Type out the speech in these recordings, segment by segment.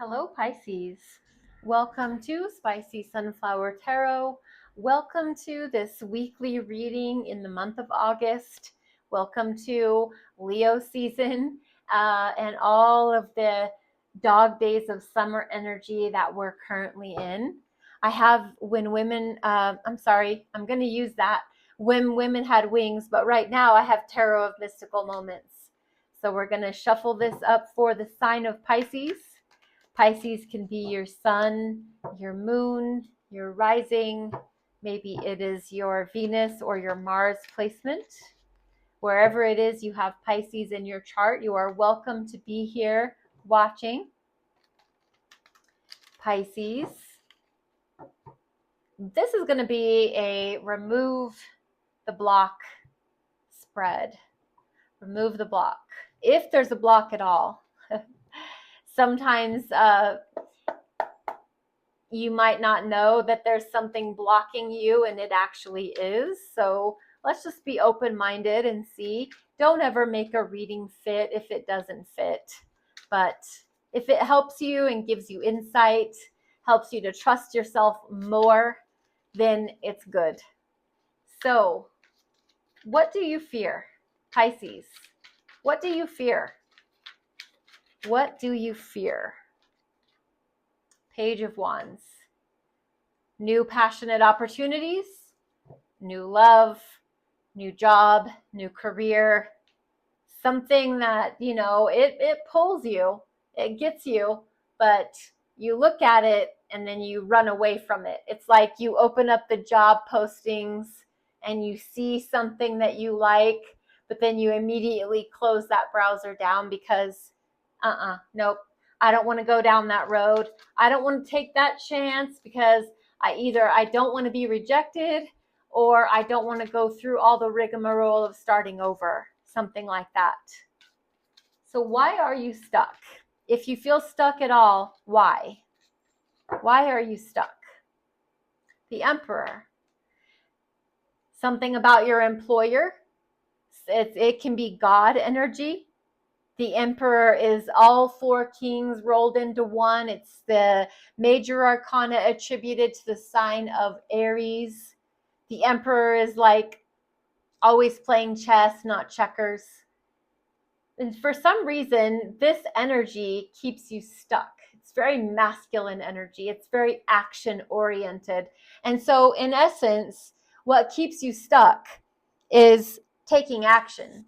Hello, Pisces. Welcome to Spicy Sunflower Tarot. Welcome to this weekly reading in the month of August. Welcome to Leo season and all of the dog days of summer energy that we're currently in. I have when women, I'm going to use that when women had wings, but right now I have Tarot of Mystical Moments. So we're going to shuffle this up for the sign of Pisces. Pisces can be your sun, your moon, your rising. Maybe it is your Venus or your Mars placement. Wherever it is you have Pisces in your chart, you are welcome to be here watching. Pisces. This is going to be a remove the block spread. Remove the block. If there's a block at all. Sometimes you might not know that there's something blocking you, and it actually is. So let's just be open-minded and see. Don't ever make a reading fit if it doesn't fit. But if it helps you and gives you insight, helps you to trust yourself more, then it's good. So what do you fear, Pisces? What do you fear? What do you fear? Page of Wands. New passionate opportunities, new love, new job, new career, something that, it pulls you, it gets you, but you look at it and then you run away from it. It's like you open up the job postings and you see something that you like, but then you immediately close that browser down because, nope, I don't want to go down that road. I don't want to take that chance because I don't want to be rejected, or I don't want to go through all the rigmarole of starting over, something like that. So why are you stuck? If you feel stuck at all, why? Why are you stuck? The Emperor. Something about your employer. It can be God energy. The Emperor is all four kings rolled into one. It's the major arcana attributed to the sign of Aries. The Emperor is like always playing chess, not checkers. And for some reason, this energy keeps you stuck. It's very masculine energy. It's very action oriented. And so in essence, what keeps you stuck is taking action.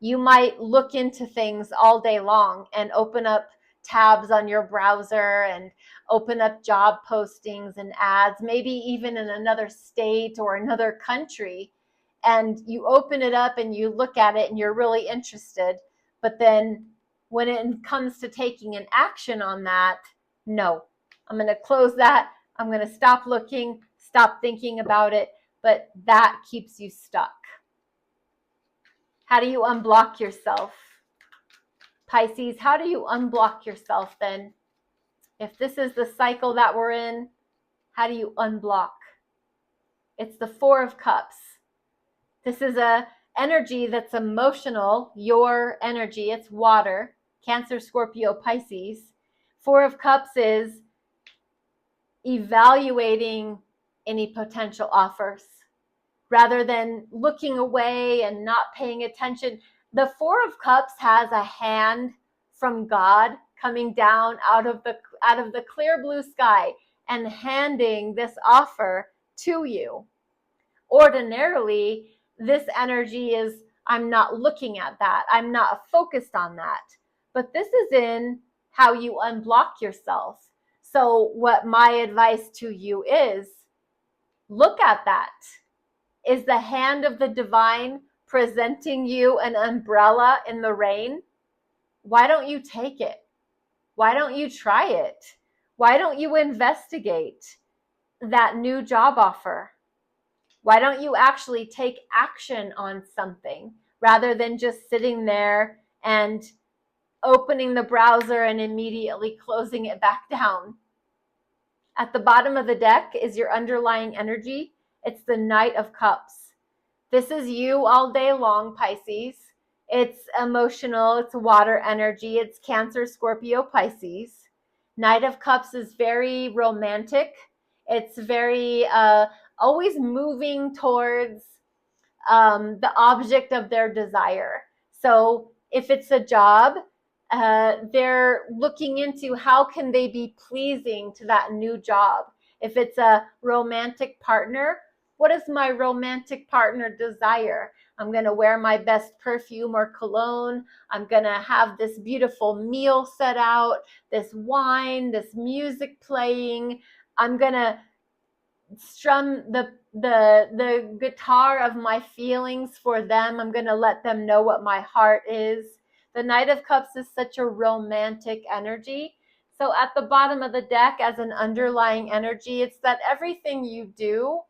You might look into things all day long and open up tabs on your browser and open up job postings and ads, maybe even in another state or another country. And you open it up and you look at it and you're really interested. But then when it comes to taking an action on that, no, I'm going to close that. I'm going to stop looking, stop thinking about it. But that keeps you stuck. How do you unblock yourself? Pisces, how do you unblock yourself then? If this is the cycle that we're in, how do you unblock? It's the Four of Cups. This is a energy that's emotional, your energy. It's water, Cancer, Scorpio, Pisces. Four of Cups is evaluating any potential offers. Rather than looking away and not paying attention, the Four of Cups has a hand from God coming down out of the clear blue sky and handing this offer to you. Ordinarily, this energy is, I'm not looking at that. I'm not focused on that. But this is in how you unblock yourself. So what my advice to you is, look at that. Is the hand of the divine presenting you an umbrella in the rain? Why don't you take it? Why don't you try it? Why don't you investigate that new job offer? Why don't you actually take action on something rather than just sitting there and opening the browser and immediately closing it back down? At the bottom of the deck is your underlying energy. It's the Knight of Cups. This is you all day long, Pisces. It's emotional, it's water energy, it's Cancer, Scorpio, Pisces. Knight of Cups is very romantic. It's very always moving towards the object of their desire. So if it's a job, they're looking into how can they be pleasing to that new job. If it's a romantic partner, what does my romantic partner desire? I'm going to wear my best perfume or cologne. I'm going to have this beautiful meal set out, this wine, this music playing. I'm going to strum the guitar of my feelings for them. I'm going to let them know what my heart is. The Knight of Cups is such a romantic energy. So at the bottom of the deck, as an underlying energy, it's that everything you do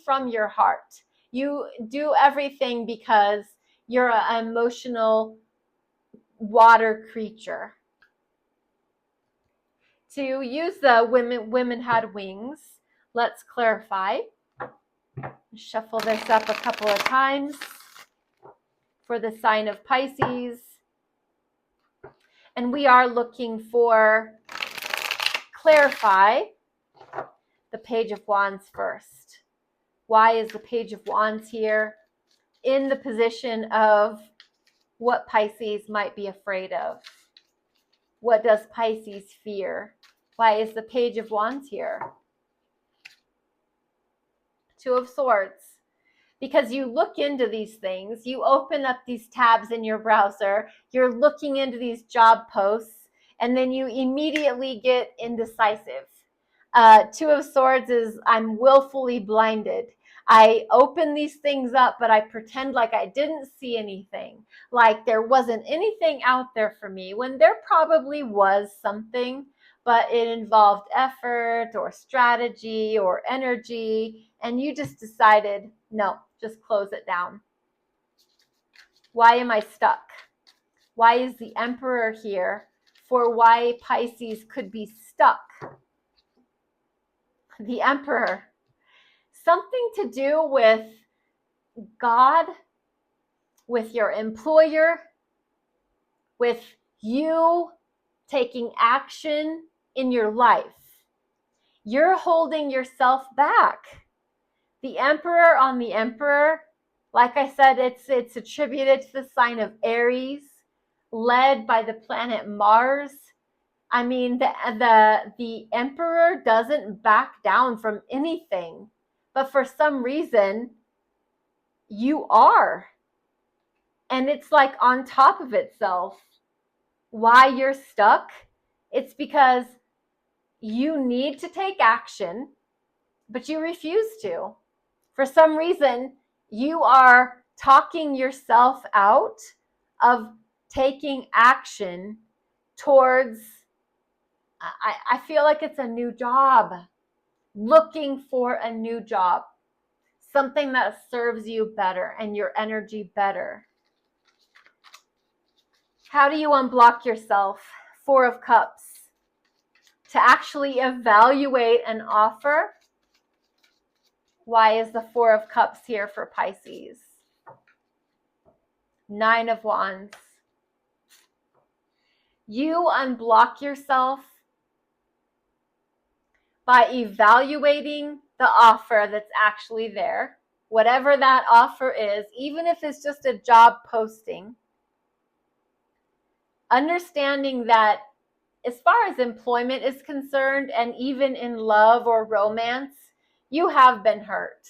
from your heart. You do everything because you're an emotional water creature. To use the women had wings, let's clarify. Shuffle this up a couple of times for the sign of Pisces. And we are looking for clarify the Page of Wands first. Why is the Page of Wands here in the position of what Pisces might be afraid of? What does Pisces fear? Why is the Page of Wands here? Two of Swords. Because you look into these things, you open up these tabs in your browser, you're looking into these job posts, and then you immediately get indecisive. Two of Swords is I'm willfully blinded. I open these things up, but I pretend like I didn't see anything, like there wasn't anything out there for me, when there probably was something, but it involved effort or strategy or energy, and you just decided, no, just close it down. Why am I stuck? Why is the Emperor here for why Pisces could be stuck? The Emperor. Something to do with God, with your employer, with you taking action in your life. You're holding yourself back. The Emperor on the Emperor, like I said, it's attributed to the sign of Aries, led by the planet Mars. I mean, the Emperor doesn't back down from anything, but for some reason, you are. And it's like on top of itself. Why you're stuck? It's because you need to take action, but you refuse to. For some reason, you are talking yourself out of taking action towards, I feel like it's a new job, looking for a new job, something that serves you better and your energy better. How do you unblock yourself? Four of Cups. To actually evaluate an offer. Why is the Four of Cups here for Pisces? Nine of Wands. You unblock yourself by evaluating the offer that's actually there, whatever that offer is, even if it's just a job posting. Understanding that as far as employment is concerned, and even in love or romance, you have been hurt.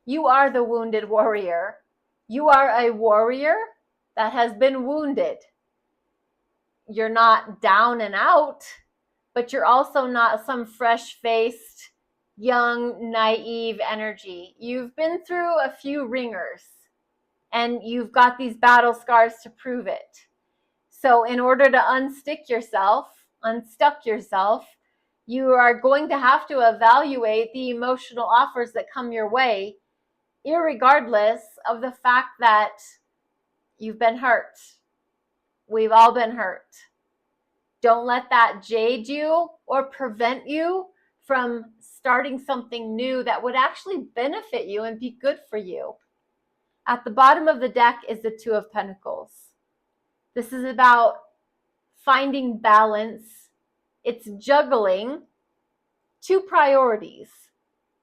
You are the wounded warrior. You are a warrior that has been wounded. You're not down and out, but you're also not some fresh-faced, young, naive energy. You've been through a few ringers, and you've got these battle scars to prove it. So in order to unstuck yourself, you are going to have to evaluate the emotional offers that come your way, irregardless of the fact that you've been hurt. We've all been hurt. Don't let that jade you or prevent you from starting something new that would actually benefit you and be good for you. At the bottom of the deck is the Two of Pentacles. This is about finding balance It's juggling two priorities,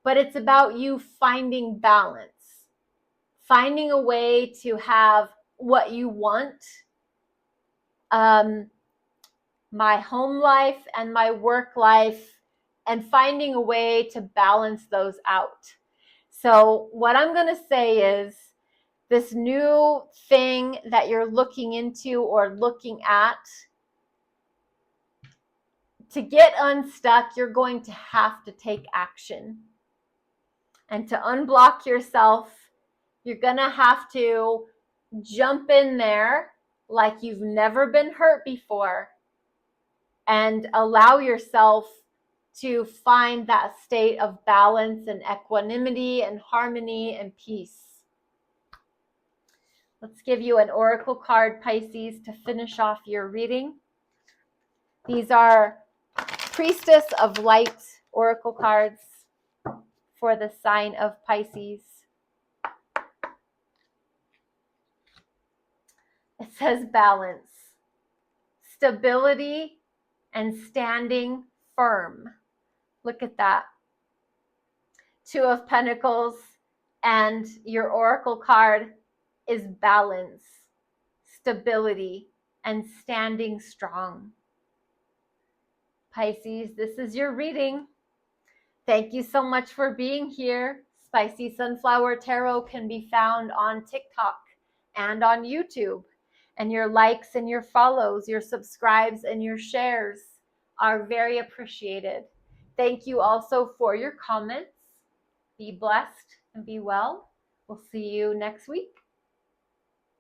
but it's about you finding balance, finding a way to have what you want, my home life and my work life, and finding a way to balance those out. So what I'm going to say is, this new thing that you're looking into or looking at, to get unstuck, you're going to have to take action. And to unblock yourself, you're going to have to jump in there like you've never been hurt before and allow yourself to find that state of balance and equanimity and harmony and peace. Let's give you an oracle card, Pisces, to finish off your reading. These are Priestess of Light oracle cards for the sign of Pisces. It says balance, stability, and standing firm. Look at that. Two of Pentacles, and your oracle card is balance, stability, and standing strong. Pisces, this is your reading. Thank you so much for being here. Spicy Sunflower Tarot can be found on TikTok and on YouTube. And your likes and your follows, your subscribes and your shares are very appreciated. Thank you also for your comments. Be blessed and be well. We'll see you next week.